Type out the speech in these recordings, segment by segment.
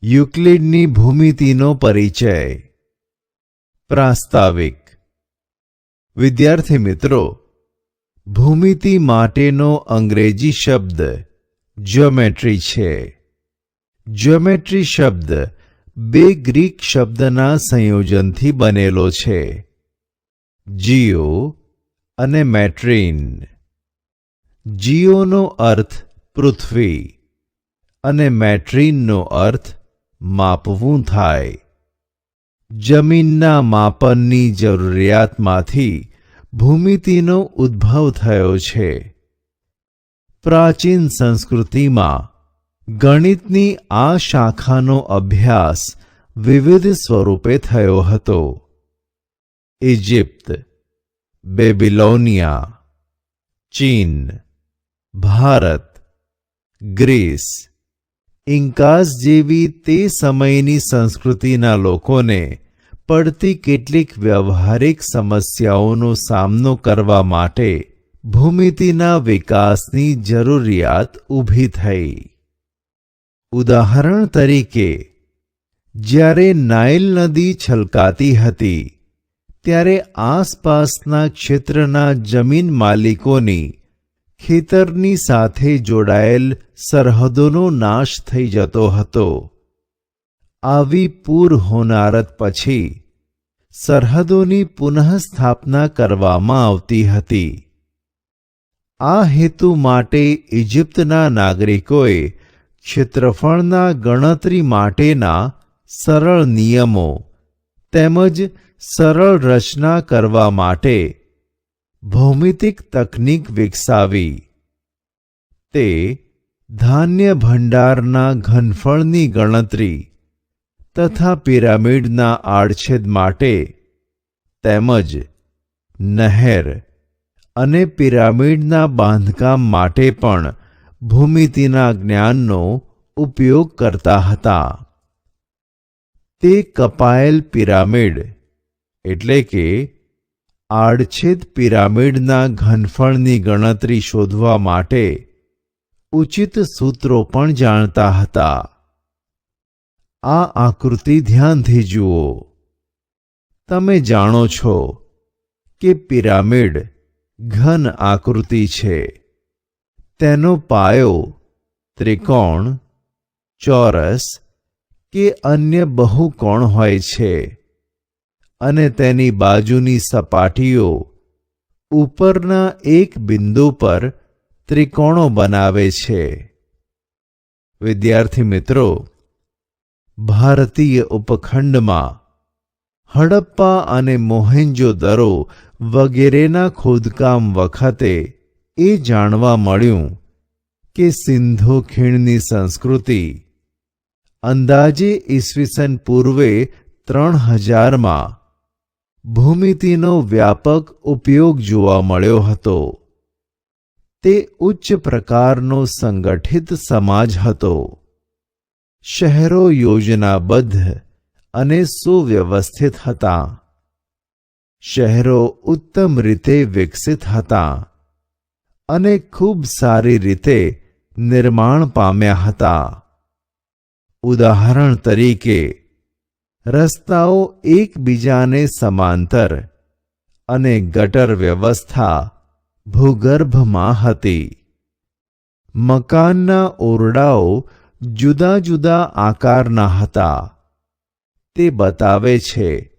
યુક્લિડની ભૂમિતિનો પરિચય. પ્રાસ્તાવિક. વિદ્યાર્થી મિત્રો, ભૂમિતિ માટેનો અંગ્રેજી શબ્દ જ્યોમેટ્રી છે. જ્યોમેટ્રી શબ્દ બે ગ્રીક શબ્દના સંયોજનથી બનેલો છે, જીઓ અને મેટ્રીન. જીઓનો અર્થ પૃથ્વી અને મેટ્રીનનો અર્થ માપવું થાય. જમીનના માપનની જરૂરિયાતમાંથી ભૂમિતિનો ઉદ્ભવ થયો છે. પ્રાચીન સંસ્કૃતિમાં ગણિતની આ શાખાનો અભ્યાસ વિવિધ સ્વરૂપે થયો હતો. ઇજિપ્ત, બેબિલોનિયા, ચીન, ભારત, ગ્રીસ, ઇન્કાસ જેવી તે સમયની સંસ્કૃતિના લોકોને પડતી કેટલીક વ્યવહારિક સમસ્યાઓનો સામનો કરવા માટે ભૂમિતિના વિકાસની જરૂરિયાત ઊભી થઈ. ઉદાહરણ તરીકે, જ્યારે નાઇલ નદી છલકાતી હતી ત્યારે આસપાસના ક્ષેત્રના જમીન માલિકોની ખેતરની સાથે જોડાયેલ સરહદોનો નાશ થઈ જતો હતો. આવી પૂર હોનારત પછી સરહદોની પુનઃસ્થાપના કરવામાં આવતી હતી. આ હેતુ માટે ઇજિપ્તના નાગરિકોએ ક્ષેત્રફળના ગણતરી માટેના સરળ નિયમો તેમજ સરળ રચના કરવા માટે ભૌમિતિક તકનીક વિકસાવી. તે ધાન્ય ભંડારના ઘનફળની ગણતરી તથા પિરામિડના આડછેદ માટે તેમજ નહેર અને પિરામિડના બાંધકામ માટે પણ ભૂમિતિના જ્ઞાનનો ઉપયોગ કરતા હતા. તે કપાયેલ પિરામિડ એટલે કે આડછેદ પિરામિડના ઘનફળની ગણતરી શોધવા માટે ઉચિત સૂત્રો પણ જાણતા હતા. આ આકૃતિ ધ્યાનથી જુઓ. તમે જાણો છો કે પિરામિડ ઘન આકૃતિ છે. તેનો પાયો ત્રિકોણ, ચોરસ કે અન્ય બહુકોણ હોય છે અને તેની બાજુની સપાટીઓ ઉપરના એક બિંદુ પર ત્રિકોણો બનાવે છે. વિદ્યાર્થી મિત્રો, ભારતીય ઉપખંડમાં હડપ્પા અને મોહેન્જો-દરો વગેરેના ખોદકામ વખતે એ જાણવા મળ્યું કે સિંધુ ખીણની સંસ્કૃતિ અંદાજે ઈસવીસન પૂર્વે 3000માં ભૂમિતિનો વ્યાપક ઉપયોગ જોવા મળ્યો હતો. તે ઉચ્ચ પ્રકારનો સંગઠિત સમાજ હતો. શહેરો યોજનાબદ્ધ અને સુવ્યવસ્થિત હતા. શહેરો ઉત્તમ રીતે વિકસિત હતા અને ખૂબ સારી રીતે નિર્માણ પામ્યા હતા. ઉદાહરણ તરીકે, રસ્તાઓ એકબીજાને સમાંતર અને ગટર વ્યવસ્થા ભૂગર્ભમાં હતી. મકાનના ઓરડાઓ જુદા જુદા આકારના હતા. તે બતાવે છે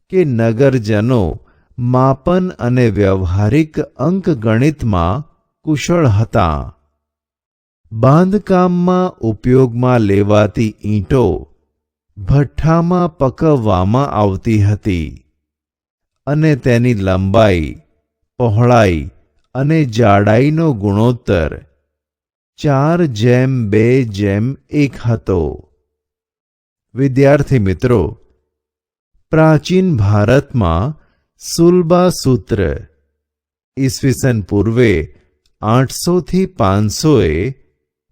કે નગરજનો માપન અને વ્યવહારિક અંકગણિતમાં કુશળ હતા. બાંધકામમાં ઉપયોગમાં લેવાતી ઈંટો ભઠ્ઠામાં પકવવામાં આવતી હતી અને તેની લંબાઈ, પહોળાઈ અને જાડાઈનો ગુણોત્તર 4:2:1 હતો. વિદ્યાર્થી મિત્રો, પ્રાચીન ભારતમાં સુલબા સૂત્ર ઈસવીસન પૂર્વે 800 થી 500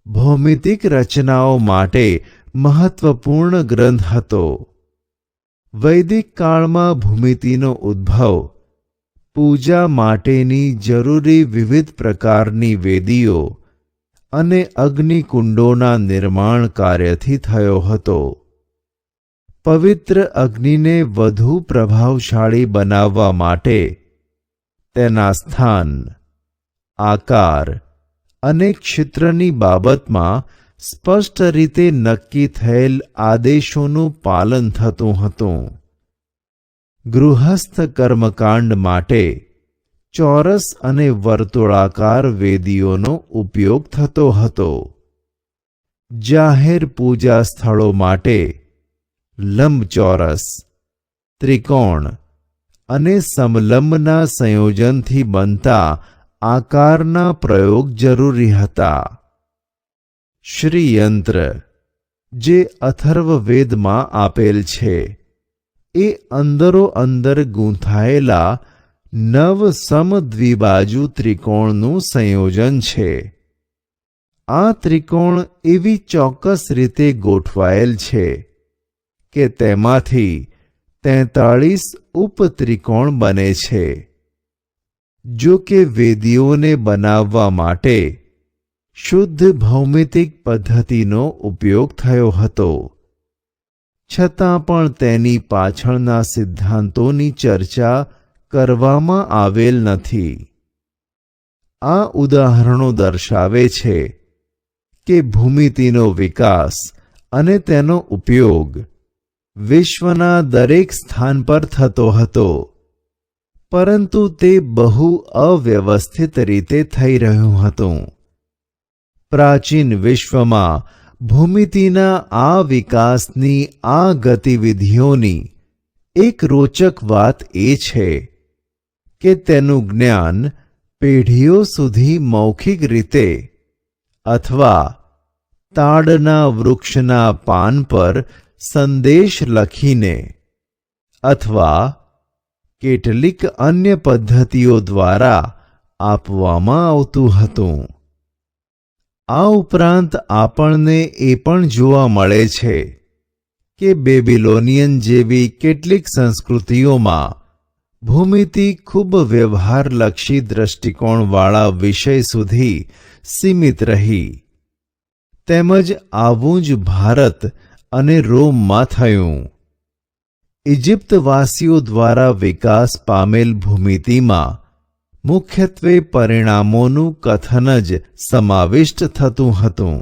ભૌમિતિક રચનાઓ માટે મહત્વપૂર્ણ ગ્રંથ હતો. વૈદિક કાળમાં ભૂમિતિનો ઉદ્ભવ પૂજા માટેની જરૂરી વિવિધ પ્રકારની વેદીઓ અને અગ્નિકુંડોના નિર્માણ કાર્યથી થયો હતો. પવિત્ર અગ્નિને વધુ પ્રભાવશાળી બનાવવા માટે તેના સ્થાન, આકાર અને ક્ષેત્રની બાબતમાં સ્પષ્ટ રીતે નક્કી થયેલ આદેશોનું પાલન થતું હતું. ગૃહસ્થ કર્મકાંડ માટે ચોરસ અને વર્તુળાકાર વેદીઓનો ઉપયોગ થતો હતો. જાહેર પૂજા સ્થળો માટે લંબચોરસ, ત્રિકોણ અને સમલંબના સંયોજનથી બનતા આકારના પ્રયોગ જરૂરી હતા. શ્રીયંત્ર, જે અથર્વવેદમાં આપેલ છે, એ અંદરો અંદર ગૂંથાયેલા 9 સમદ્વિબાજુ ત્રિકોણનું સંયોજન છે. આ ત્રિકોણ એવી ચોક્કસ રીતે ગોઠવાયેલ છે કે તેમાંથી 43 ઉપત્રિકોણ બને છે. જો કે વેદીઓને બનાવવા માટે શુદ્ધ ભૌમિતિક પદ્ધતિનો ઉપયોગ થયો હતો, છતાં પણ તેની પાછળના સિદ્ધાંતોની ચર્ચા કરવામાં આવેલ નથી. આ ઉદાહરણો દર્શાવે છે કે ભૂમિતિનો વિકાસ અને તેનો ઉપયોગ વિશ્વના દરેક સ્થાન પર થતો હતો, પરંતુ તે બહુ અવ્યવસ્થિત રીતે થઈ રહ્યું હતું. પ્રાચીન વિશ્વમાં ભૂમિતિના આ વિકાસની આ ગતિવિધિઓની એક રોચક વાત એ છે કે તેનું જ્ઞાન પેઢીઓ સુધી મૌખિક રીતે અથવા તાડના વૃક્ષના પાન પર સંદેશ લખીને અથવા કેટલીક અન્ય પદ્ધતિઓ દ્વારા આપવામાં આવતું હતું. આ ઉપરાંત આપણને એ પણ જોવા મળે છે કે બેબીલોનિયન જેવી કેટલીક સંસ્કૃતિઓમાં ભૂમિતિ ખૂબ વ્યવહારલક્ષી દૃષ્ટિકોણવાળા વિષય સુધી સીમિત રહી. તેમજ આવું જ ભારત અને રોમમાં થયું. ઇજિપ્તવાસીઓ દ્વારા વિકાસ પામેલ ભૂમિતિમાં મુખ્યત્વે પરિણામોનું કથન જ સમાવિષ્ટ થતું હતું.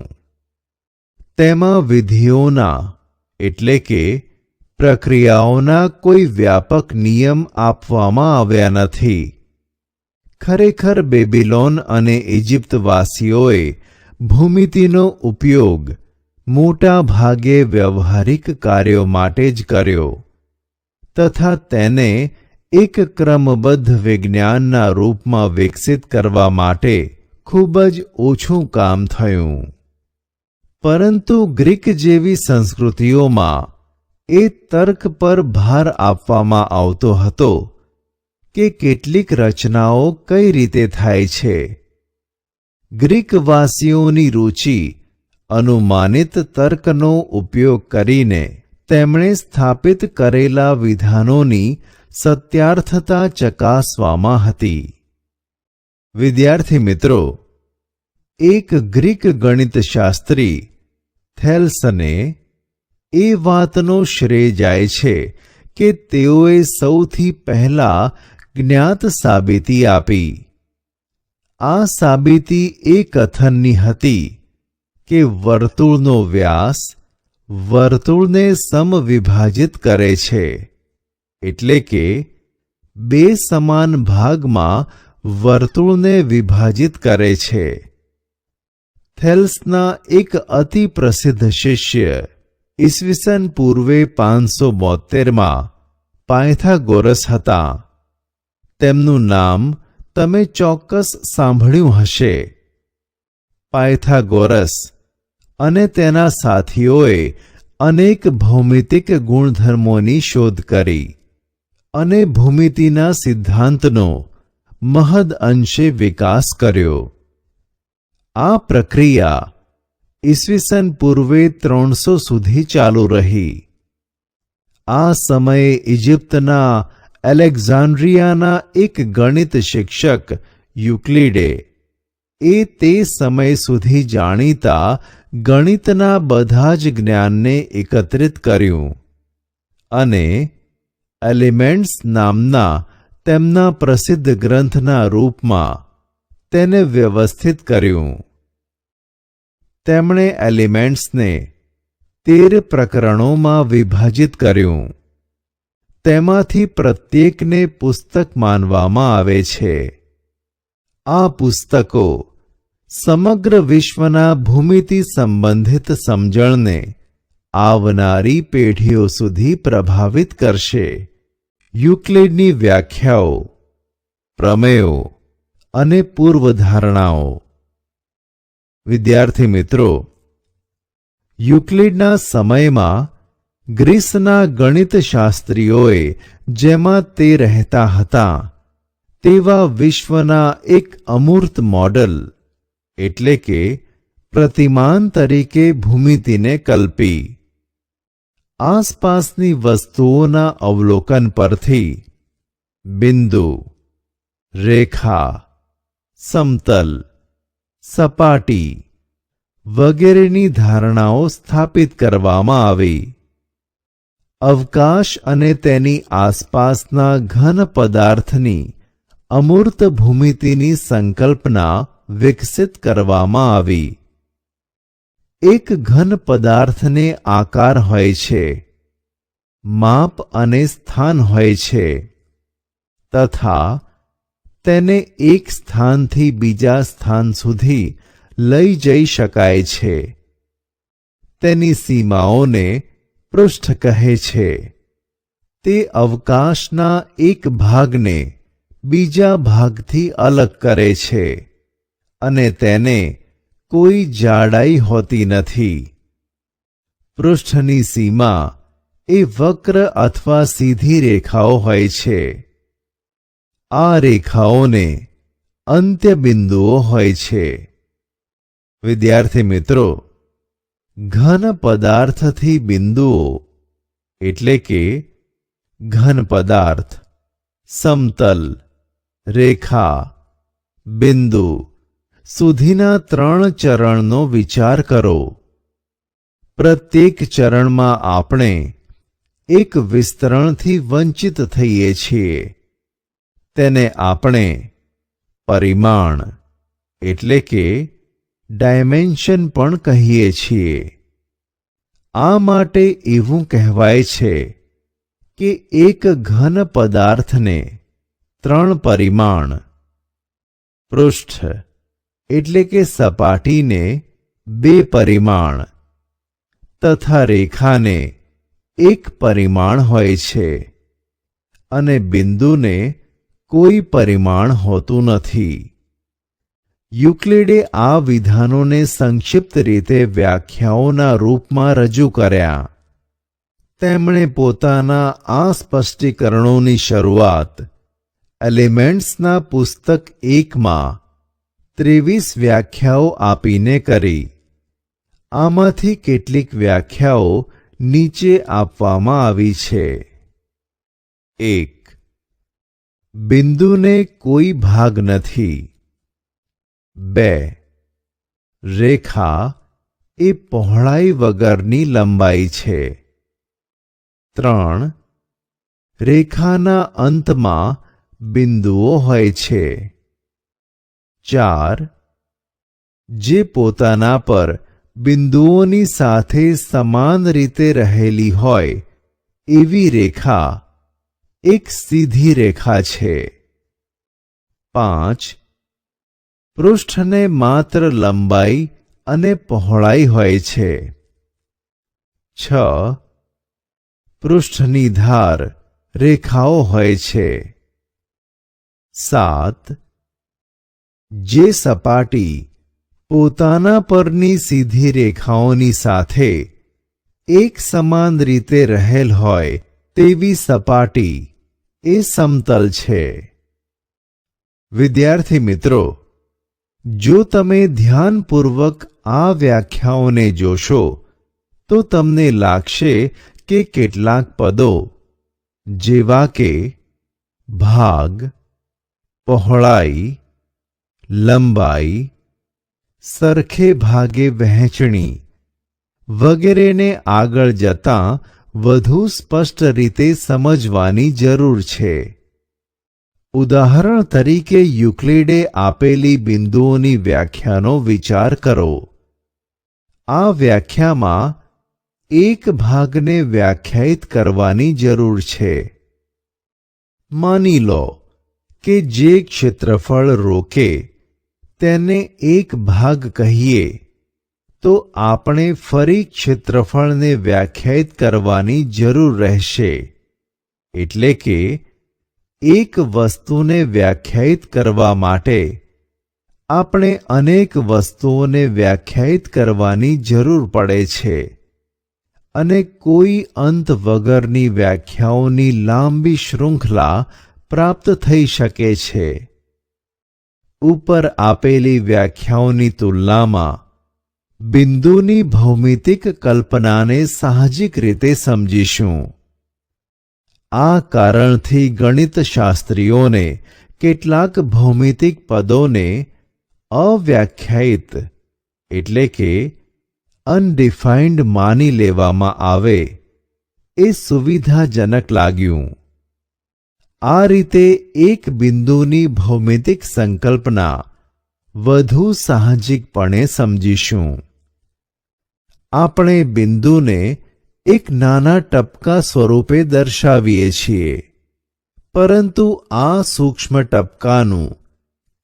તેમાં વિધિઓના એટલે કે પ્રક્રિયાઓના કોઈ વ્યાપક નિયમ આપવામાં આવ્યા નથી. ખરેખર બેબીલોન અને ઇજિપ્તવાસીઓએ ભૂમિતિનો ઉપયોગ મોટા ભાગે વ્યવહારિક કાર્યો માટે જ કર્યો તથા તેને એક ક્રમબદ્ધ વિજ્ઞાનના રૂપમાં વિકસિત કરવા માટે ખૂબ જ ઓછું કામ થયું. પરંતુ ગ્રીક જેવી સંસ્કૃતિઓમાં એ તર્ક પર ભાર આપવામાં આવતો હતો કે કેટલીક રચનાઓ કઈ રીતે થાય છે. ગ્રીકવાસીઓની રુચિ અનુમાનિત તર્કનો ઉપયોગ કરીને તેમણે સ્થાપિત કરેલા વિધાનોની સત્યાર્થતા ચકાસવામાં હતી. વિદ્યાર્થી મિત્રો, એક ગ્રીક ગણિતશાસ્ત્રી થેલ્સને એ વાતનો શ્રેય જાય છે કે તેઓએ સૌથી પહેલા જ્ઞાત સાબિતી આપી. આ સાબિતી એ કથનની હતી કે વર્તુળનો વ્યાસ વર્તુળને સમવિભાજિત કરે છે, એટલે કે 2 સમાન ભાગમાં વર્તુળને વિભાજિત કરે છે. થેલ્સના એક અતિ પ્રસિદ્ધ શિષ્ય ઈસવીસન પૂર્વે 572માં પાયથાગોરસ હતા. તેમનું નામ તમે ચોક્કસ સાંભળ્યું હશે. પાયથાગોરસ અને તેના સાથીઓએ અનેક ભૌમિતિક ગુણધર્મોની શોધ કરી અને ભૂમિતિના સિદ્ધાંતનો મહદ અંશે વિકાસ કર્યો. આ પ્રક્રિયા ઈસવીસન પૂર્વે 300 સુધી ચાલુ રહી. આ સમયે ઇજિપ્તના એલેક્ઝાન્ડ્રિયાના એક ગણિત શિક્ષક યુક્લિડે એ તે સમય સુધી જાણીતા ગણિતના બધા જ જ્ઞાનને એકત્રિત કર્યું અને એલિમેન્ટ્સ નામના તેમના પ્રસિદ્ધ ગ્રંથના રૂપમાં તેને વ્યવસ્થિત કર્યું. તેમણે એલિમેન્ટ્સને 13 પ્રકરણોમાં વિભાજિત કર્યું. તેમાંથી પ્રત્યેકને પુસ્તક માનવામાં આવે છે. આ પુસ્તકો સમગ્ર વિશ્વના ભૂમિતિ સંબંધિત સમજણને આવનારી પેઢીઓ સુધી પ્રભાવિત કરશે. યુક્લિડની વ્યાખ્યાઓ, પ્રમેયો અને પૂર્વધારણાઓ. વિદ્યાર્થી મિત્રો, યુક્લિડના સમયમાં ગ્રીસના ગણિતશાસ્ત્રીઓએ જેમાં તે રહેતા હતા તેવા વિશ્વના એક અમૂર્ત મોડલ એટલે કે પ્રતિમાન તરીકે ભૂમિતિને કલ્પી. આસપાસની વસ્તુઓના અવલોકન પરથી બિંદુ, રેખા, સમતલ, સપાટી વગેરેની ધારણાઓ સ્થાપિત કરવામાં આવી. અવકાશ અને તેની આસપાસના ઘન પદાર્થની અમૂર્ત ભૂમિતિની સંકલ્પના વિકસિત કરવામાં આવી. એક ઘન પદાર્થને આકાર હોય છે, માપ અને સ્થાન હોય છે તથા તેને એક સ્થાનથી બીજા સ્થાન સુધી લઈ જઈ શકાય છે. તેની સીમાઓને પૃષ્ઠ કહે છે. તે અવકાશના એક ભાગને બીજા ભાગથી અલગ કરે છે અને તેને કોઈ જાડાઈ હોતી નથી. પૃષ્ઠની સીમા એ વક્ર અથવા સીધી રેખાઓ હોય છે. આ રેખાઓને અંત્યબિંદુઓ હોય છે. વિદ્યાર્થી મિત્રો, ઘન પદાર્થથી બિંદુઓ એટલે કે ઘન પદાર્થ, સમતલ, રેખા, બિંદુ સુધીના 3 ચરણનો વિચાર કરો. પ્રત્યેક ચરણમાં આપણે એક વિસ્તરણથી વંચિત થઈએ છીએ. તેને આપણે પરિમાણ એટલે કે ડાયમેન્શન પણ કહીએ છીએ. આ માટે એવું કહેવાય છે કે એક ઘન પદાર્થને 3 પરિમાણ, પૃષ્ઠ એટલે કે સપાટીને 2 પરિમાણ તથા રેખાને 1 પરિમાણ હોય છે અને બિંદુને કોઈ પરિમાણ હોતું નથી. યુક્લિડે આ વિધાનોને સંક્ષિપ્ત રીતે વ્યાખ્યાઓના રૂપમાં રજૂ કર્યા. તેમણે પોતાના આ સ્પષ્ટીકરણોની શરૂઆત એલિમેન્ટ્સના પુસ્તક 1માં 23 વ્યાખ્યાઓ આપીને કરી. આમાંથી કેટલીક વ્યાખ્યાઓ નીચે આપવામાં આવી છે. 1. બિંદુને કોઈ ભાગ નથી. 2. રેખા એ પહોળાઈ વગરની લંબાઈ છે. 3. રેખાના અંતમાં બિંદુઓ હોય છે. 4. જે પોતાના પર બિંદુઓની સાથે સમાન રીતે રહેલી હોય એવી રેખા એક સીધી રેખા છે. 5. પૃષ્ઠને માત્ર લંબાઈ અને પહોળાઈ હોય છે. 6. પૃષ્ઠની ધાર રેખાઓ હોય છે. 7. જે સપાટી પોતાના પરની સીધી રેખાઓની સાથે એક સમાન રીતે રહેલ હોય તેવી સપાટી એ સમતલ છે. વિદ્યાર્થી મિત્રો, જો તમે ધ્યાનપૂર્વક આ વ્યાખ્યાઓને જોશો તો તમને લાગશે કે કેટલાક પદો જેવા કે ભાગ, પહોળાઈ, લંબાઈ, સરખે ભાગે વહેંચણી વગેરેને આગળ જતાં વધુ સ્પષ્ટ રીતે સમજવાની જરૂર છે. ઉદાહરણ તરીકે યુક્લિડે આપેલી બિંદુઓની વ્યાખ્યાનો વિચાર કરો. આ વ્યાખ્યામાં એક ભાગને વ્યાખ્યાયિત કરવાની જરૂર છે. માની લો કે જે ક્ષેત્રફળ રોકે તેને એક ભાગ કહીએ તો આપણે ફરી ક્ષેત્રફળને વ્યાખ્યાયિત કરવાની જરૂર રહેશે. એટલે કે એક વસ્તુને વ્યાખ્યાયિત કરવા માટે આપણે અનેક વસ્તુઓને વ્યાખ્યાયિત કરવાની જરૂર પડે છે અને કોઈ અંત વગરની વ્યાખ્યાઓની લાંબી શૃંખલા પ્રાપ્ત થઈ શકે છે. ઉપર આપેલી વ્યાખ્યાઓની તુલનામાં બિંદુની ભૌમિતિક કલ્પનાને સાહજિક રીતે સમજીશું. આ કારણથી ગણિતશાસ્ત્રીઓને કેટલાક ભૌમિતિક પદોને અવ્યાખ્યાયિત એટલે કે અનડિફાઇન્ડ માની લેવામાં આવે એ સુવિધાજનક લાગ્યું. આ રીતે એક બિંદુની ભૌમિતિક સંકલ્પના વધુ સાહજિકપણે સમજીશું. આપણે બિંદુને એક નાના ટપકા સ્વરૂપે દર્શાવીએ છીએ, પરંતુ આ સૂક્ષ્મ ટપકાનું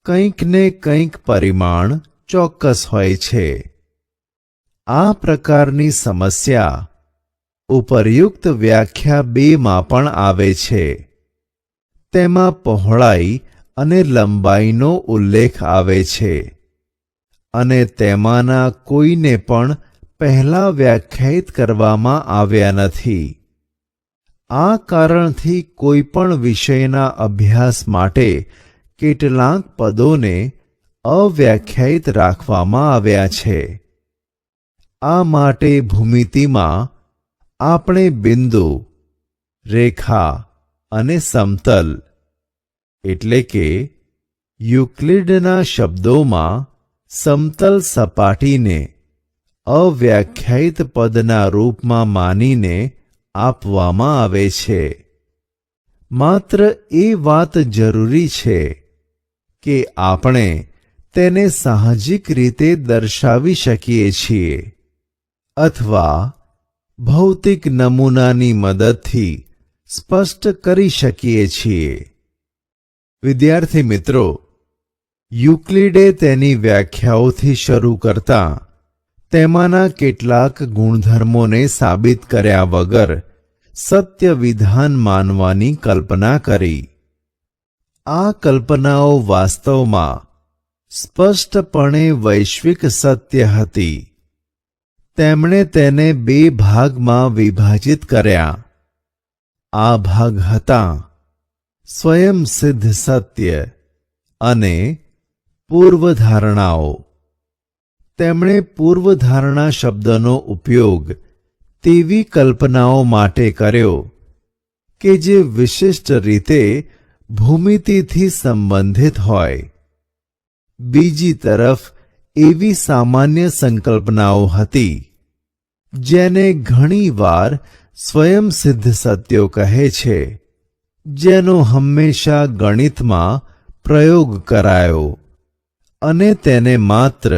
કંઈક ને કંઈક પરિમાણ ચોક્કસ હોય છે. આ પ્રકારની સમસ્યા ઉપરયુક્ત વ્યાખ્યા 2માં પણ આવે છે. તેમાં પહોળાઈ અને લંબાઈનો ઉલ્લેખ આવે છે અને તેમાંના કોઈને પણ પહેલા વ્યાખ્યાયિત કરવામાં આવ્યા નથી. આ કારણથી કોઈ પણ વિષયના અભ્યાસ માટે કેટલાક પદોને અવ્યાખ્યાયિત રાખવામાં આવ્યા છે. આ માટે ભૂમિતિમાં આપણે બિંદુ, રેખા અને સમતલ એટલે કે યુક્લિડના શબ્દોમાં સમતલ સપાટીને અવ્યાખ્યાયિત પદના રૂપમાં માનીને આપવામાં આવે છે. માત્ર એ વાત જરૂરી છે કે આપણે તેને સાહજિક રીતે દર્શાવી શકીએ છીએ અથવા ભૌતિક નમૂનાની મદદથી સ્પષ્ટ કરી શકીએ છીએ. વિદ્યાર્થી મિત્રો, યુક્લિડે તેની વ્યાખ્યાઓથી શરૂ કરતા તેમાંના કેટલાક ગુણધર્મોને સાબિત કર્યા વગર સત્ય વિધાન માનવાની કલ્પના કરી. આ કલ્પનાઓ વાસ્તવમાં સ્પષ્ટપણે વૈશ્વિક સત્ય હતી. તેમણે તેને 2 ભાગમાં વિભાજિત કર્યા. આ ભાગ હતા સ્વયંસિદ્ધ સત્ય અને પૂર્વધારણાઓ. તેમણે પૂર્વધારણા શબ્દનો ઉપયોગ તેવી કલ્પનાઓ માટે કર્યો કે જે વિશિષ્ટ રીતે ભૂમિતિથી સંબંધિત હોય. બીજી તરફ એવી સામાન્ય સંકલ્પનાઓ હતી જેને ઘણીવાર સ્વયંસિદ્ધ સત્યો કહે છે, જેનો હંમેશા ગણિતમાં પ્રયોગ કરાયો અને તેને માત્ર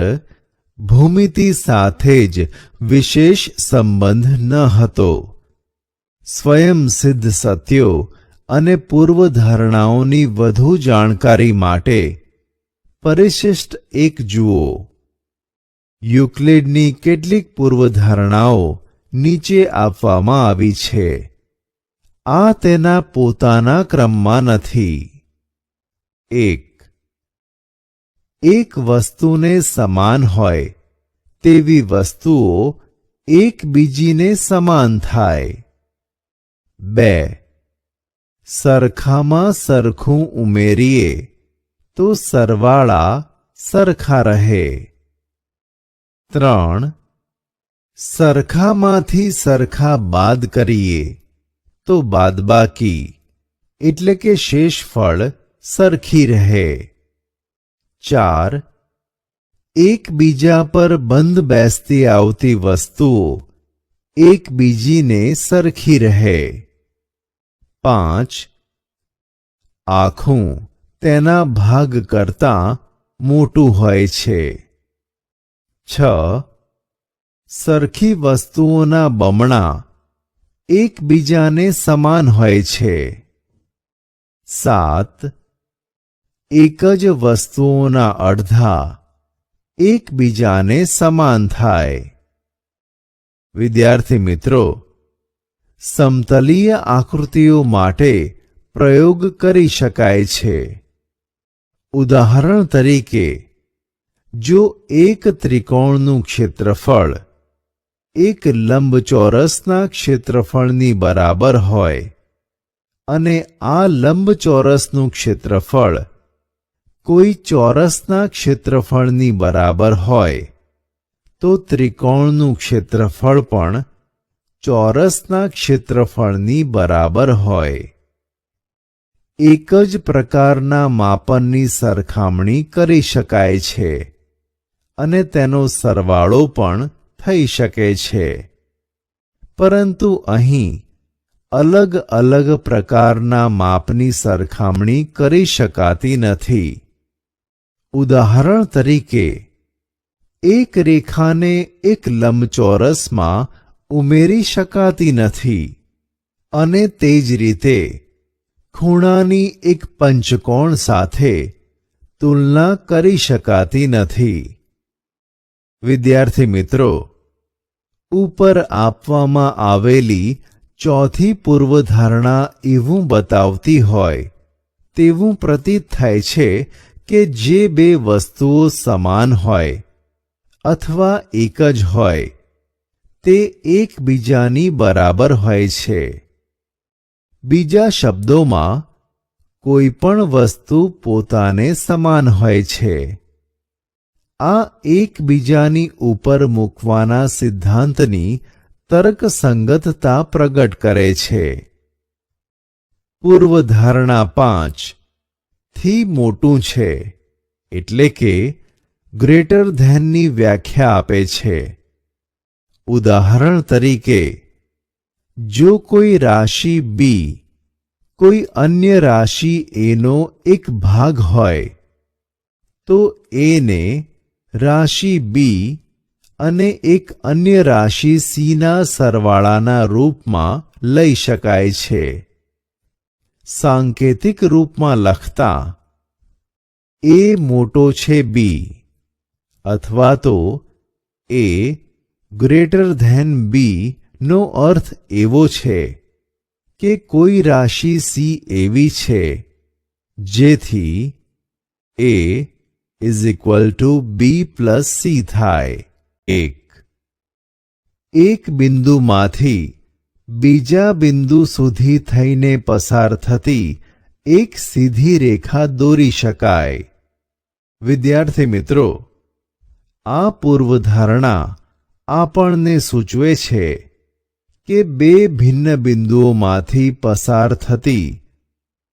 ભૂમિતિ સાથે જ વિશેષ સંબંધ ન હતો. સ્વયંસિદ્ધ સત્યો અને પૂર્વધારણાઓની વધુ જાણકારી માટે પરિશિષ્ટ 1 જુઓ. યુક્લિડની કેટલીક પૂર્વધારણાઓ નીચે આપવામાં આવી છે. આ તેના પોતાના ક્રમમાં નથી. 1. એક વસ્તુને સમાન હોય તેવી વસ્તુઓ એકબીજીને સમાન થાય. 2. સરખામાં સરખું ઉમેરીએ તો સરવાળા સરખા રહે. 3. સરખામાંથી સરખા બાદ કરીએ તો બાદબાકી એટલે કે શેષફળ સરખી રહે. 4. એકબીજા પર બંધ બેસતી આવતી વસ્તુઓ એકબીજીને સરખી રહે. 5. આખું તેના ભાગ કરતાં મોટું હોય છે. 6. સરખી વસ્તુઓના બમણા એકબીજાને સમાન હોય છે. 7. એક જ વસ્તુઓના અડધા એકબીજાને સમાન થાય. વિદ્યાર્થી મિત્રો, સમતલીય આકૃતિઓ માટે પ્રયોગ કરી શકાય છે. ઉદાહરણ તરીકે, જો એક ત્રિકોણનું ક્ષેત્રફળ એક લંબચોરસના ક્ષેત્રફળની બરાબર હોય અને આ લંબચોરસનું ક્ષેત્રફળ કોઈ ચોરસના ક્ષેત્રફળની બરાબર હોય તો ત્રિકોણનું ક્ષેત્રફળ પણ ચોરસના ક્ષેત્રફળની બરાબર હોય. એક જ પ્રકારના માપનની સરખામણી કરી શકાય છે અને તેનો સરવાળો પણ થઈ શકે છે. પરંતુ અહીં અલગ અલગ પ્રકારના માપની સરખામણી કરી શકાતી નથી. ઉદાહરણ તરીકે, એક રેખાને એક લંબચોરસમાં ઉમેરી શકાતી નથી અને તે જ રીતે ખૂણાની એક પંચકોણ સાથે તુલના કરી શકાતી નથી. વિદ્યાર્થી મિત્રો, ઉપર આપવામાં આવેલી ચોથી પૂર્વધારણા એવું બતાવતી હોય તેવું પ્રતીત થાય છે કે જે બે વસ્તુઓ સમાન હોય અથવા એક જ હોય તે એકબીજાની બરાબર હોય છે. બીજા શબ્દોમાં, કોઈ પણ વસ્તુ પોતાને સમાન હોય છે. આ એકબીજાની ઉપર મૂકવાના સિદ્ધાંતની તર્કસંગતતા પ્રગટ કરે છે. પૂર્વધારણા 5 થી મોટું છે એટલે કે ગ્રેટર ધેનની વ્યાખ્યા આપે છે. ઉદાહરણ તરીકે, જો કોઈ રાશિ બી કોઈ અન્ય રાશિ એનો એક ભાગ હોય તો એને રાશિ બી અને એક અન્ય રાશિ સીના સરવાળાના રૂપમાં લઈ શકાય છે. સાંકેતિક રૂપમાં લખતા એ મોટો છે બી અથવા તો એ ગ્રેટર ધેન બી નો અર્થ એવો છે કે કોઈ રાશિ સી એવી છે જેથી એ b + c થાય. એક બિંદુમાંથી બીજા બિંદુ સુધી થઈને પસાર થતી એક સીધી રેખા દોરી શકાય. વિદ્યાર્થી મિત્રો, આ પૂર્વધારણા આપણને સૂચવે છે કે બે ભિન્ન બિંદુઓમાંથી પસાર થતી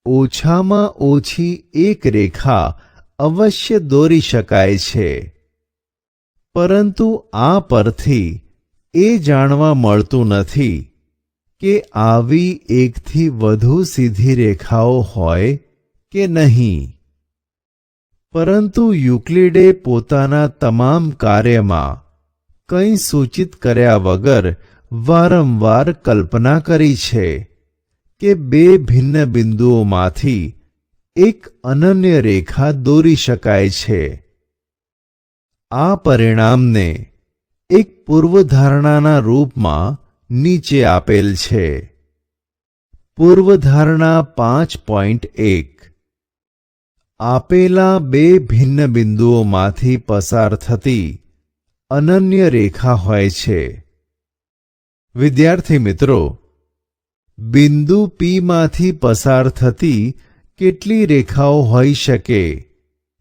ઓછામાં ઓછી એક રેખા અવશ્ય દોરી શકાય છે. પરંતુ આ પરથી એ જાણવા મળતું નથી કે આવી એકથી વધુ સીધી રેખાઓ હોય કે નહીં. પરંતુ યુક્લિડે પોતાના તમામ કાર્યમાં કંઈ સૂચિત કર્યા વગર વારંવાર કલ્પના કરી છે કે બે ભિન્ન બિંદુઓમાંથી એક અનન્ય રેખા દોરી શકાય છે. આ પરિણામને એક પૂર્વધારણાના રૂપમાં નીચે આપેલ છે. પૂર્વધારણા 5.1 આપેલા બે ભિન્ન બિંદુઓમાંથી પસાર થતી અનન્ય રેખા હોય છે. વિદ્યાર્થી મિત્રો, બિંદુ P માંથી પસાર થતી કેટલી રેખાઓ હોઈ શકે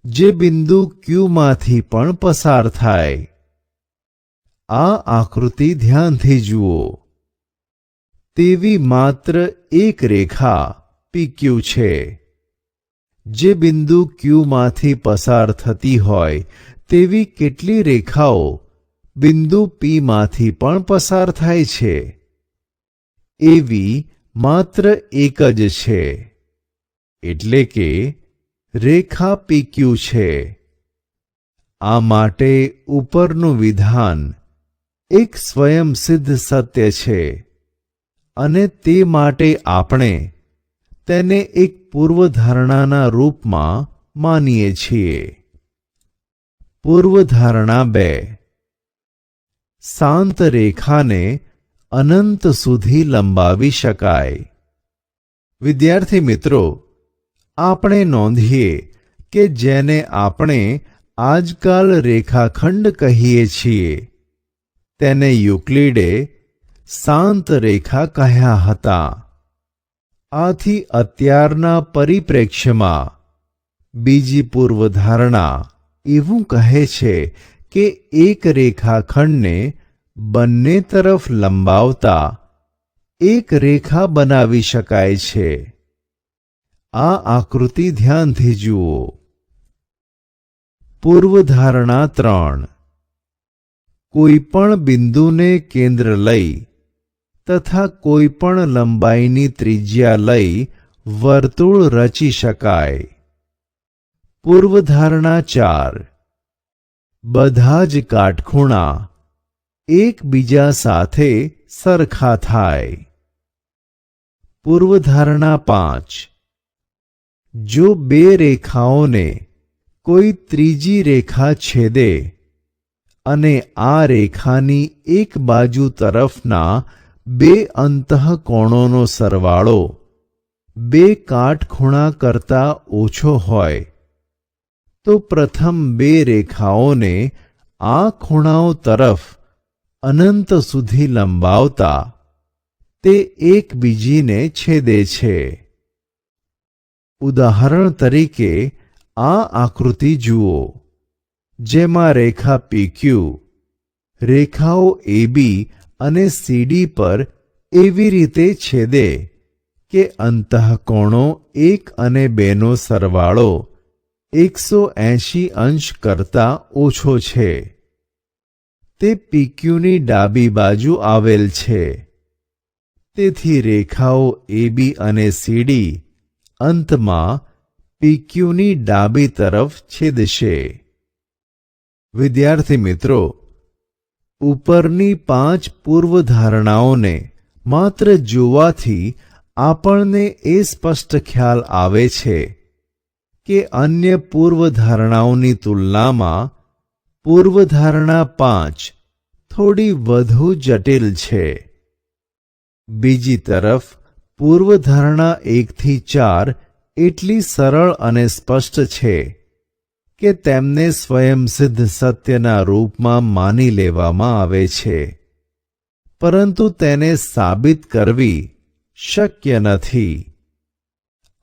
જે બિંદુ Q માંથી પણ પસાર થાય? આ આકૃતિ ધ્યાનથી જુઓ. તેવી માત્ર એક રેખા PQ છે જે બિંદુ Q માંથી પસાર થતી હોય તેવી કેટલી રેખાઓ બિંદુ પીમાંથી પણ પસાર થાય છે? એવી માત્ર એક જ છે, એટલે કે રેખા PQ છે. આ માટે ઉપરનું વિધાન એક સ્વયંસિદ્ધ સત્ય છે અને તે માટે આપણે તેને એક પૂર્વધારણાના રૂપમાં માનીએ છીએ. પૂર્વધારણા 2. શાંત રેખાને અનંત સુધી લંબાવી શકાય. વિદ્યાર્થી મિત્રો, આપણે નોંધીએ કે જેને આપણે આજકાલ રેખાખંડ કહીએ છીએ તેને યુક્લિડે શાંત રેખા કહ્યા હતા. આથી અત્યારના પરિપ્રેક્ષ્યમાં બીજી પૂર્વધારણા એવું કહે છે કે એક રેખાખંડને બંને તરફ લંબાવતા એક રેખા બનાવી શકાય છે. આ આકૃતિ ધ્યાનથી જુઓ. પૂર્વધારણા 3. કોઈ પણ બિંદુને કેન્દ્ર લઈ તથા કોઈ પણ લંબાઈની ત્રિજ્યા લઈ વર્તુળ રચી શકાય. પૂર્વધારણા 4. બધા જ કાટખૂણા એકબીજા સાથે સરખા થાય. પૂર્વધારણા 5. જો બે રેખાઓને કોઈ ત્રીજી રેખા છેદે અને આ રેખાની એક બાજુ તરફના બે અંતઃકોણોનો સરવાળો બે કાટખૂણા કરતાં ઓછો હોય તો પ્રથમ બે રેખાઓને આ ખૂણાઓ તરફ અનંત સુધી લંબાવતા તે એકબીજીને છેદે છે. ઉદાહરણ તરીકે આ આકૃતિ જુઓ, જેમાં રેખા PQ રેખાઓ AB અને CD પર એવી રીતે છેદે કે અંતઃકોણો 1 અને 2 નો સરવાળો 180 અંશ કરતાં ઓછો છે. તે PQની ડાબી બાજુ આવેલ છે. તેથી રેખાઓ AB અને CD અંતમાં PQની ડાબી તરફ છેદશે. વિદ્યાર્થી મિત્રો, ઉપરની 5 પૂર્વધારણાઓને માત્ર જોવાથી આપણને એ સ્પષ્ટ ખ્યાલ આવે છે કે અન્ય પૂર્વધારણાઓની તુલનામાં પૂર્વધારણા 5 થોડી વધુ જટિલ છે. બીજી તરફ પૂર્વધારણા 1 થી 4 એટલી સરળ અને સ્પષ્ટ છે કે તેમને સ્વયંસિદ્ધ સત્યના રૂપમાં માની લેવામાં આવે છે, પરંતુ તેને સાબિત કરવી શક્ય નથી.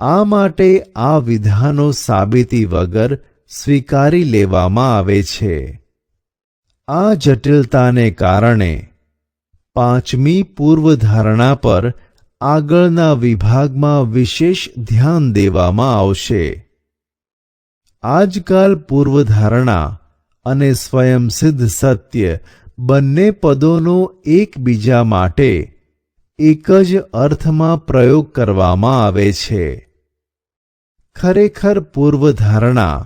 આ માટે આ વિધાનો સાબિતી વગર સ્વીકારી લેવામાં આવે છે. આ જટિલતાને કારણે પાંચમી પૂર્વધારણા પર આગળના વિભાગમાં વિશેષ ધ્યાન દેવામાં આવશે. આજકાલ પૂર્વધારણા અને સ્વયંસિદ્ધ સત્ય બંને પદોનો એકબીજા માટે એક જ અર્થમાં પ્રયોગ કરવામાં આવે છે. ખરેખર પૂર્વધારણા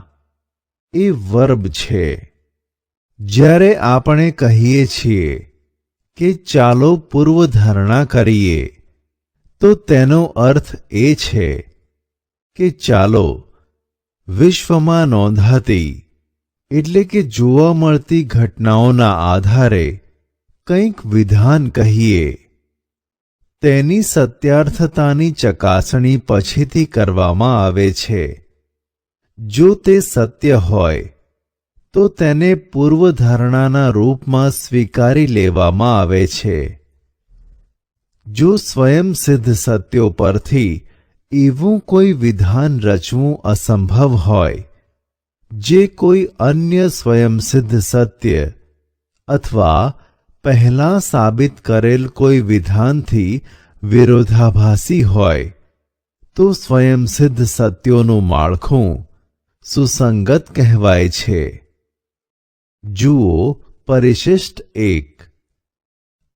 એ વર્બ છે. જ્યારે આપણે કહીએ છીએ કે ચાલો પૂર્વધારણા કરીએ તો તેનો અર્થ એ છે કે ચાલો વિશ્વમાં નોંધાતી એટલે કે જોવા મળતી ઘટનાઓના આધારે કંઈક વિધાન કહીએ. તેની સત્યાર્થતાની ચકાસણી પછીથી કરવામાં આવે છે. જો તે સત્ય હોય તો તેને પૂર્વધારણાના રૂપમાં સ્વીકારી લેવામાં આવે છે. જો સ્વયંસિદ્ધ સત્યો પરથી એવું કોઈ વિધાન રચવું અસંભવ હોય જે કોઈ અન્ય સ્વયંસિદ્ધ સત્ય અથવા પહેલાં સાબિત કરેલ કોઈ વિધાનથી વિરોધાભાસી હોય તો સ્વયંસિદ્ધ સત્યોનું માળખું સુસંગત કહેવાય છે. જુઓ પરિશિષ્ટ 1।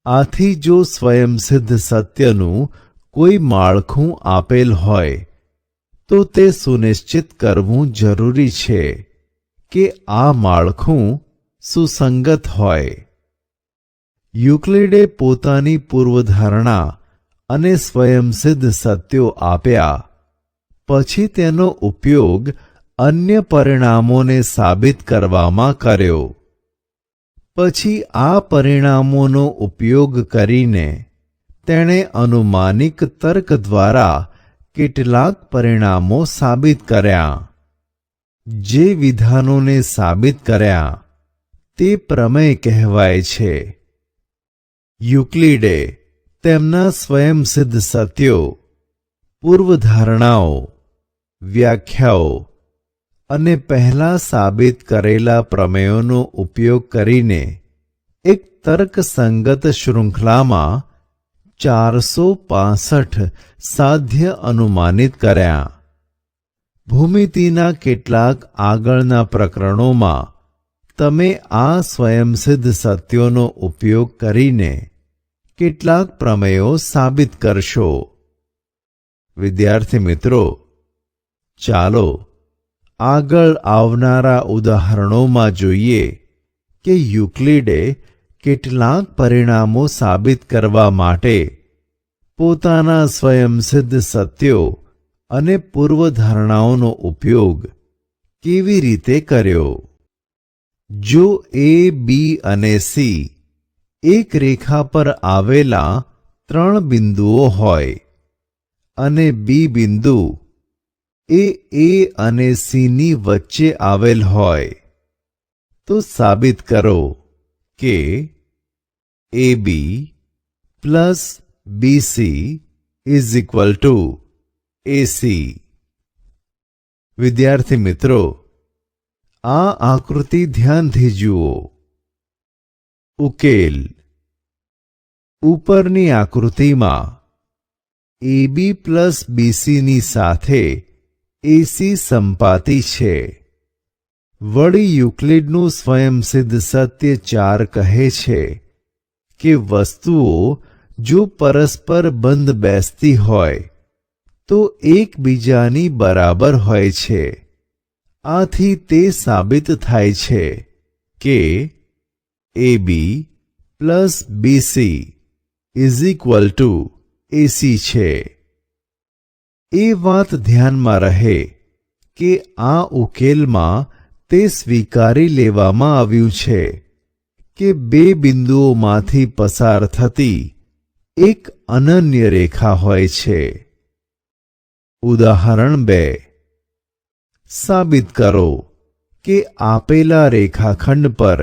આથી જો સ્વયંસિદ્ધ સત્યનું કોઈ માળખું આપેલ હોય તો તે સુનિશ્ચિત કરવું જરૂરી છે કે આ માળખું સુસંગત હોય। યુક્લિડે પોતાની પૂર્વધારણા અને સ્વયંસિદ્ધ સત્યો આપ્યા, પછી તેનો ઉપયોગ અન્ય પરિણામોને સાબિત કરવામાં કર્યો। પછી આ પરિણામોનો ઉપયોગ કરીને તેણે અનુમાનિક તર્ક દ્વારા કેટલાક પરિણામો સાબિત કર્યા। જે વિધાનોને સાબિત કર્યા તે પ્રમેય કહેવાય છે। યુક્લિડે તેમના સ્વયંસિદ્ધ સત્યો, પૂર્વધારણાઓ, વ્યાખ્યાઓ અને પહેલા સાબિત કરેલા પ્રમેયોનો ઉપયોગ કરીને એક તર્કસંગત શૃંખલામાં 465 સાધ્ય અનુમાનિત કર્યા। ભૂમિતિના કેટલાક આગળના પ્રકરણોમાં તમે આ સ્વયંસિદ્ધ સત્યોનો ઉપયોગ કરીને કેટલાક પ્રમેયો સાબિત કરશો। વિદ્યાર્થી મિત્રો, ચાલો આગળ આવનારા ઉદાહરણોમાં જોઈએ કે યુક્લિડે કેટલાક પરિણામો સાબિત કરવા માટે પોતાના સ્વયંસિદ્ધ સત્યો અને પૂર્વધારણાઓનો ઉપયોગ કેવી રીતે કર્યો। જો એ, બી અને સી એક રેખા પર આવેલા 3 બિંદુઓ હોય અને બી બિંદુ એ અને સીની વચ્ચે આવેલ હોય તો સાબિત કરો કે AB plus BC is equal to AC। વિદ્યાર્થી મિત્રો, આ આકૃતિ ધ્યાનથી જુઓ। ઉકેલ: ઉપરની આકૃતિમાં AB પ્લસ BCની સાથે AC સંપાતી છે। વળી યુક્લિડનું સ્વયંસિદ્ધ સત્ય 4 કહે છે કે વસ્તુઓ જો પરસ્પર બંધ બેસતી હોય તો એકબીજાની બરાબર હોય છે। આથી તે સાબિત થાય છે કે AB plus BC is equal to AC છે। એ વાત ધ્યાનમાં રહે કે આ ઉકેલમાં તે સ્વીકારી લેવામાં આવ્યું છે કે 2 બિંદુઓમાંથી પસાર થતી એક અનન્ય રેખા હોય છે। ઉદાહરણ 2। સાબિત કરો કે આપેલા રેખાખંડ પર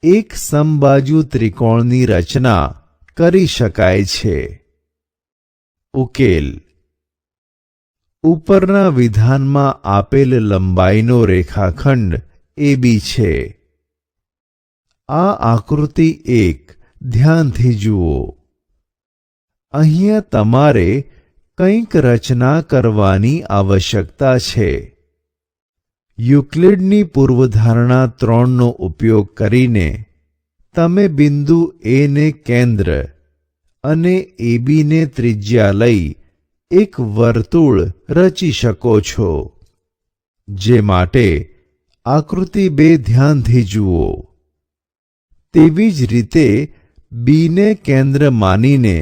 એક સમબાજુ ત્રિકોણની રચના કરી શકાય છે। ઉકેલ: ઉપરના વિધાનમાં આપેલ લંબાઈનો રેખાખંડ AB છે। આ આકૃતિ 1 ધ્યાનથી જુઓ। અહીંયા તમારે કંઈક રચના કરવાની આવશ્યકતા છે। યુક્લિડની પૂર્વધારણા 3નો ઉપયોગ કરીને તમે બિંદુ A ને કેન્દ્ર અને AB ને ત્રિજ્યા લઈ એક વર્તુળ રચી શકો છો। જે માટે આકૃતિ 2 ધ્યાનથી જુઓ। તેવી જ રીતે B ને કેન્દ્ર માનીને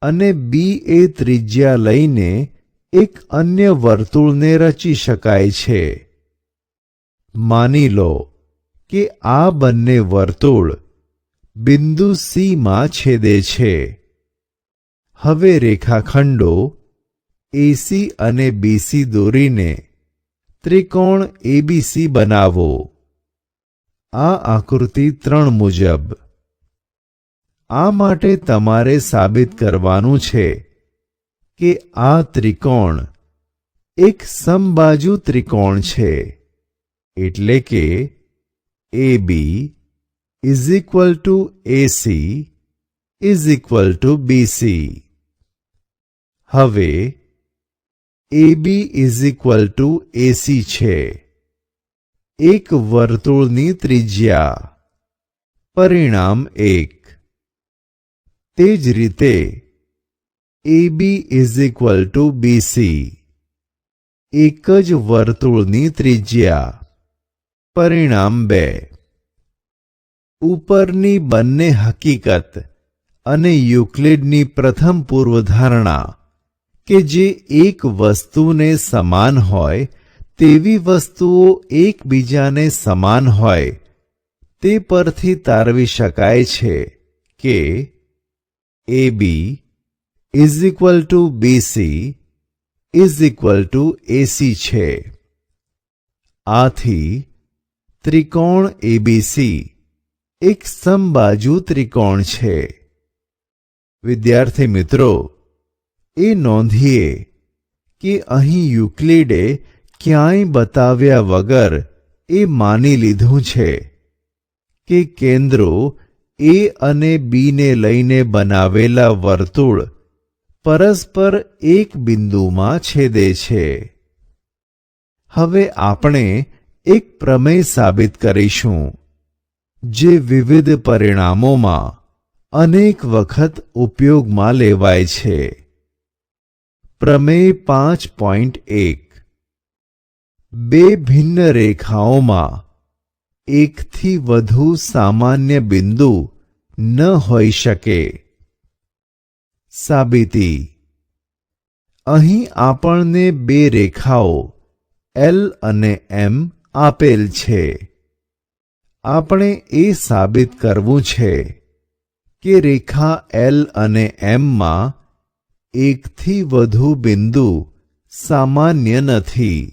અને B એ ત્રિજ્યા લઈને એક અન્ય વર્તુળને રચી શકાય છે। માની લો કે આ બંને વર્તુળ બિંદુ C માં છેદે છે। હવે રેખાખંડો AC અને BC દોરીને ત્રિકોણ ABC બનાવો। આ આકૃતિ 3 મુજબ। આ માટે તમારે સાબિત કરવાનું છે કે આ ત્રિકોણ એક સમબાજુ ત્રિકોણ છે। એટલે કે AB is equal to AC is equal to BC। હવે AB is equal to AC છે એક વર્તુળની ત્રિજ્યા. પરિણામ 1. તે જ રીતે AB = BC, એક જ વર્તુળની ત્રિજ્યા. પરિણામ 2. ઉપરની બંને હકીકત અને યુક્લિડની પ્રથમ પૂર્વધારણા કે જે એક વસ્તુને સમાન હોય તેવી વસ્તુઓ એકબીજાને સમાન હોય તે પરથી તારવી શકાય છે કે AB = BC = AC છે. આથી ત્રિકોણ ABC એક સમબાજુ ત્રિકોણ છે. વિદ્યાર્થી મિત્રો, એ નોંધીએ કે અહીં યુક્લિડે ક્યાંય બતાવ્યા વગર એ માની લીધું છે કે કેન્દ્રો A અને B ને લઈને બનાવેલા વર્તુળ પરસ્પર એક બિંદુમાં છેદે છે. હવે આપણે એક પ્રમેય સાબિત કરીશું જે વિવિધ પરિણામોમાં અનેક વખત ઉપયોગમાં લેવાય છે. પ્રમેય 5.1. બે ભિન્ન રેખાઓમાં એકથી વધુ સામાન્ય બિંદુ ન હોઈ શકે. સાબિતી. અહીં આપણને બે રેખાઓ L અને M આપેલ છે. આપણે એ સાબિત કરવું છે કે રેખા L અને M માં એકથી વધુ બિંદુ સામાન્ય નથી.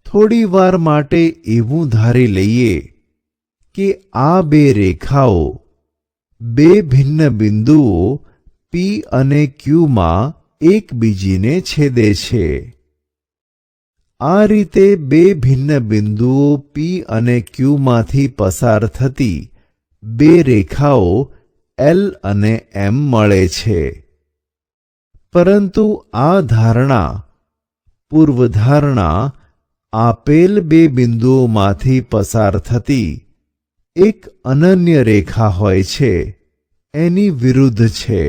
થોડી વાર માટે એવું ધારી લઈએ કે આ બે રેખાઓ બે ભિન્ન બિંદુઓ P અને Q માં એકબીજીને છેદે છે. આ રીતે બે ભિન્ન બિંદુઓ P અને Q માંથી પસાર થતી બે રેખાઓ L અને M મળે છે. પરંતુ આ ધારણા પૂર્વધારણા આપેલ બે બિંદુઓમાંથી પસાર થતી એક અનન્ય રેખા હોય છે એની વિરુદ્ધ છે.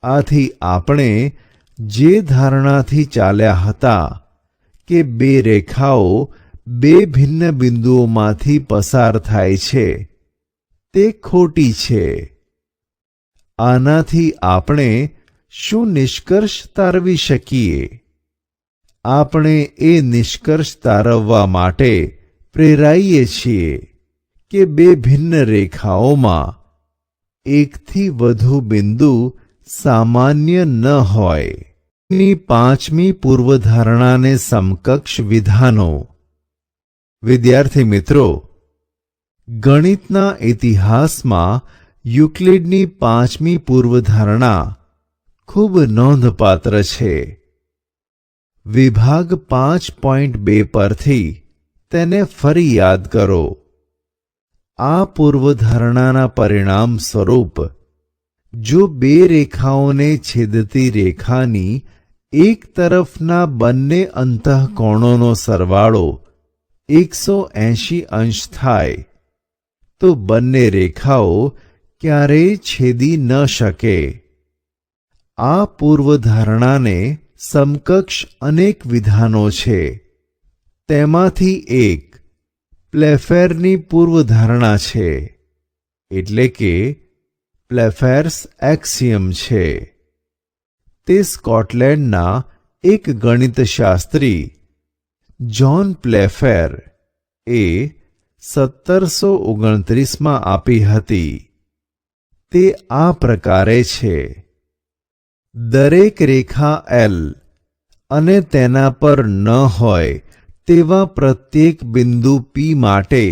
આથી આપણે જે ધારણાથી ચાલ્યા હતા કે બે રેખાઓ બે ભિન્ન બિંદુઓમાંથી પસાર થાય છે તે ખોટી છે. આનાથી આપણે શું નિષ્કર્ષ તારવી શકીએ? આપણે એ નિષ્કર્ષ તારવવા માટે પ્રેરાઈએ છીએ કે બે ભિન્ન રેખાઓમાં એકથી વધુ બિંદુ સામાન્ય ન હોય. ની પાંચમી પૂર્વધારણાને સમકક્ષ વિધાનો. વિદ્યાર્થી મિત્રો, ગણિતના ઇતિહાસમાં યુક્લિડની પાંચમી પૂર્વધારણા ખૂબ નોંધપાત્ર છે. વિભાગ 5.2 પરથી તેને ફરી યાદ કરો. આ પૂર્વધારણાના પરિણામ સ્વરૂપ જો બે રેખાઓને છેદતી રેખાની એક તરફના બંને અંતઃકોણોનો સરવાળો 180 અંશ થાય તો બંને રેખાઓ ક્યારેય છેદી ન શકે. આ પૂર્વધારણાને સમકક્ષ અનેક વિધાનો છે. તેમાંથી એક પ્લેફેરની પૂર્વધારણા છે, એટલે કે પ્લેફેર્સ એક્સિયમ છે. તે સ્કોટલેન્ડના એક ગણિતશાસ્ત્રી જ્હોન પ્લેફેર એ 1729માં આપી હતી. તે આ પ્રકારે છે: દરેક રેખા L અને તેના પર ન હોય તેવા પ્રત્યેક બિંદુ P માટે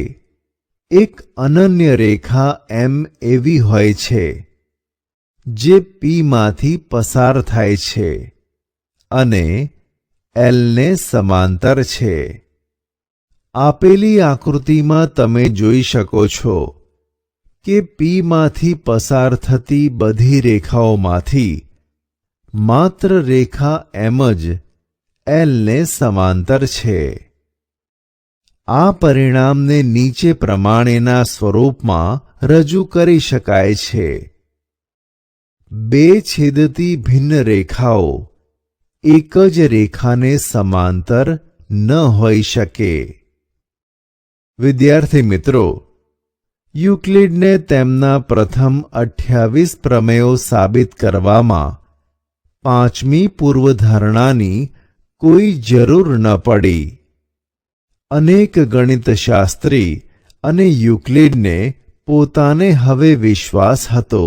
એક અનન્ય રેખા M એવી હોય છે જે P માંથી પસાર થાય છે અને L ને સમાંતર છે. આપેલી આકૃતિમાં તમે જોઈ શકો છો કે P માંથી પસાર થતી બધી રેખાઓમાંથી માત્ર રેખા M જ L ને સમાંતર છે. આ પરિણામને નીચે પ્રમાણેના સ્વરૂપમાં રજૂ કરી શકાય છે. બે છેદતી ભિન્ન રેખાઓ એક જ રેખાને સમાંતર ન હોઈ શકે. વિદ્યાર્થી મિત્રો, યુક્લિડને તેમના પ્રથમ 28 પ્રમેયો સાબિત કરવામાં પાંચમી પૂર્વધારણાની કોઈ જરૂર ન પડી. અનેક ગણિતશાસ્ત્રી અને યુક્લિડને પોતાને હવે વિશ્વાસ હતો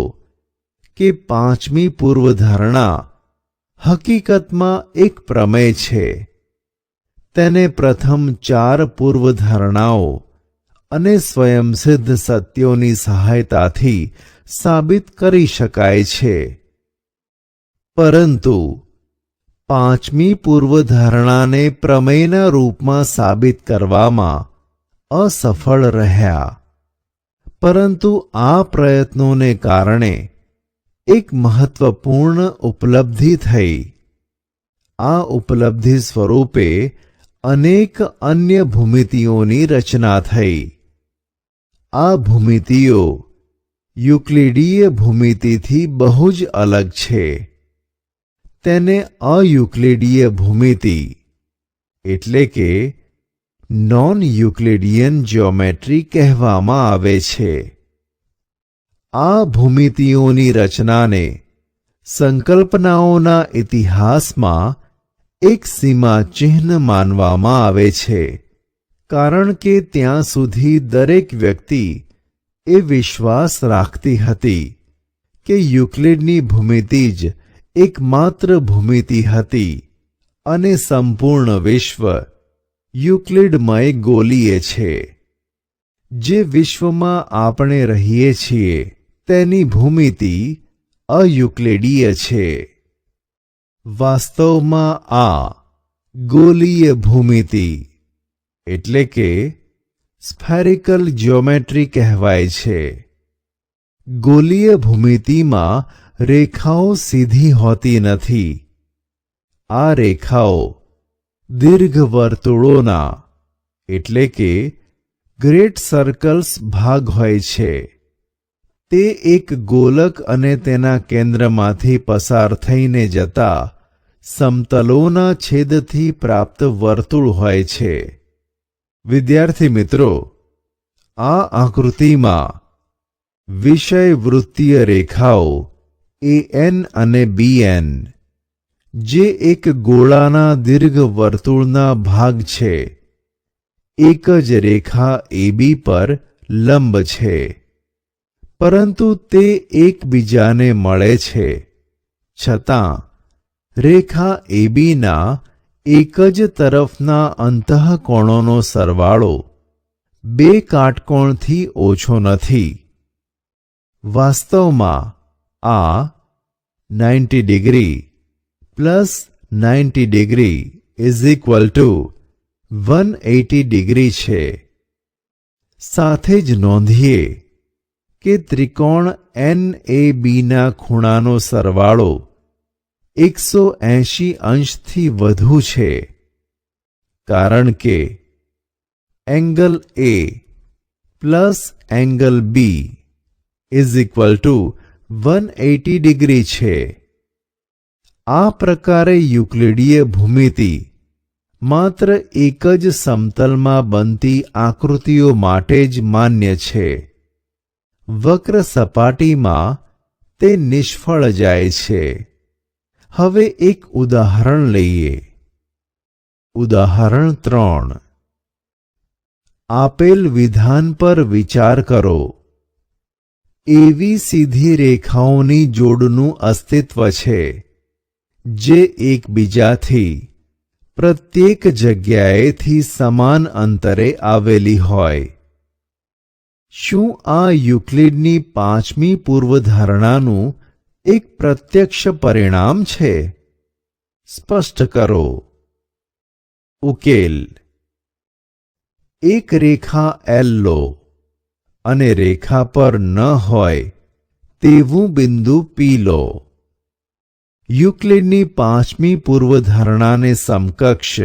કે પાંચમી પૂર્વધારણા હકીકતમાં એક પ્રમેય છે. તેને પ્રથમ 4 પૂર્વધારણાઓ અને સ્વયંસિદ્ધ સત્યોની સહાયતાથી સાબિત કરી શકાય છે. પરંતુ પાંચમી પૂર્વધારણાને પ્રમેયના રૂપમાં સાબિત કરવામાં અસફળ રહ્યા. પરંતુ આ પ્રયત્નોને કારણે એક મહત્વપૂર્ણ ઉપલબ્ધિ થઈ. આ ઉપલબ્ધિ સ્વરૂપે અનેક અન્ય ભૂમિતિઓની રચના થઈ. આ ભૂમિતિઓ યુક્લિડીય ભૂમિતિથી બહુ જ અલગ છે. તેને અયુક્લિડીય ભૂમિતિ એટલે કે નોન યુક્લિડિયન જ્યોમેટ્રી કહેવામાં આવે છે. આ ભૂમિતિઓની રચનાને સંકલ્પનાઓના ઇતિહાસમાં એક સીમાચિહ્ન માનવામાં આવે છે, કારણ કે ત્યાં સુધી દરેક વ્યક્તિ એ વિશ્વાસ રાખતી હતી કે યુક્લિડની ભૂમિતિ જ એકમાત્ર ભૂમિતિ હતી અને સંપૂર્ણ વિશ્વ યુક્લિડમય ગોલીય છે. જે વિશ્વમાં આપણે રહીએ છીએ તેની ભૂમિતિ અયુક્લિડીય છે. વાસ્તવમાં આ ગોલીય ભૂમિતિ એટલે કે સ્ફેરિકલ જ્યોમેટ્રી કહેવાય છે. ગોલીય ભૂમિતિમાં રેખાઓ સીધી હોતી નથી. આ રેખાઓ દીર્ઘવર્તુળોના એટલે કે ગ્રેટ સર્કલ્સ ભાગ હોય છે. તે એક ગોલક અને તેના કેન્દ્રમાંથી પસાર થઈને જતા સમતલોના છેદથી પ્રાપ્ત વર્તુળ હોય છે. વિદ્યાર્થી મિત્રો, આ આકૃતિમાં વિષયવૃત્તીય રેખાઓ AN અને BN જે એક ગોળાના દીર્ઘવર્તુળના ભાગ છે, એક જ રેખા AB પર લંબ છે, પરંતુ તે એકબીજાને મળે છે. છતાં રેખા ABના એક જ તરફના અંતઃકોણોનો સરવાળો બે કાટકોણથી ઓછો નથી. વાસ્તવમાં આ 90 degree plus 90 degree is equal to 180 degree છે. સાથે જ નોંધીએ કે ત્રિકોણ NABના ખૂણાનો સરવાળો 180 અંશથી વધુ છે, કારણ કે angle A plus angle B is equal to 180 degree છે. આ પ્રકારે યુક્લિડીય ભૂમિતિ માત્ર એક જ સમતલમાં બનતી આકૃતિઓ માટે જ માન્ય છે. વક્ર સપાટીમાં તે નિષ્ફળ જાય છે. હવે એક ઉદાહરણ લઈએ. ઉદાહરણ 3. આપેલ વિધાન પર વિચાર કરો. એવી સીધી રેખાઓની જોડનું અસ્તિત્વ છે જે એકબીજાથી પ્રત્યેક જગ્યાએથી સમાન અંતરે આવેલી હોય. શું આ યુક્લિડની પાંચમી પૂર્વધારણાનું એક પ્રત્યક્ષ પરિણામ છે? સ્પષ્ટ કરો. ઉકેલ. એક રેખા L લો અને રેખા પર ન હોય તેવું બિંદુ P લો. યુક્લિડની પાંચમી પૂર્વધારણાને સમકક્ષ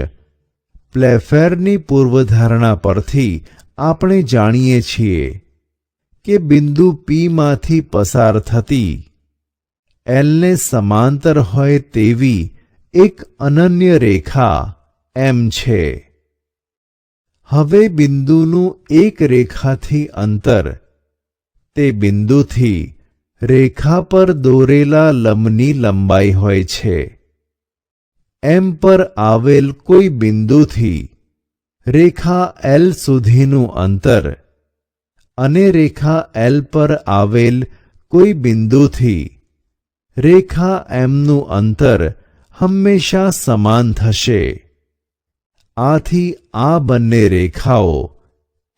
પ્લેફેરની પૂર્વધારણા પરથી આપણે જાણીએ છીએ કે બિંદુ પીમાંથી પસાર થતી એલને સમાંતર હોય તેવી એક અનન્ય રેખા એમ છે. હવે બિંદુનું એક રેખાથી અંતર તે બિંદુથી રેખા પર દોરેલા લંબની લંબાઈ હોય છે. એમ પર આવેલ કોઈ બિંદુથી રેખા એલ સુધીનું અંતર અને રેખા એલ પર આવેલ કોઈ બિંદુથી રેખા એમનું અંતર હંમેશા સમાન થશે. આથી આ બંને રેખાઓ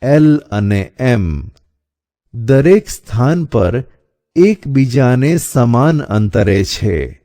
એલ અને એમ દરેક સ્થાન પર એકબીજાને સમાન અંતરે છે.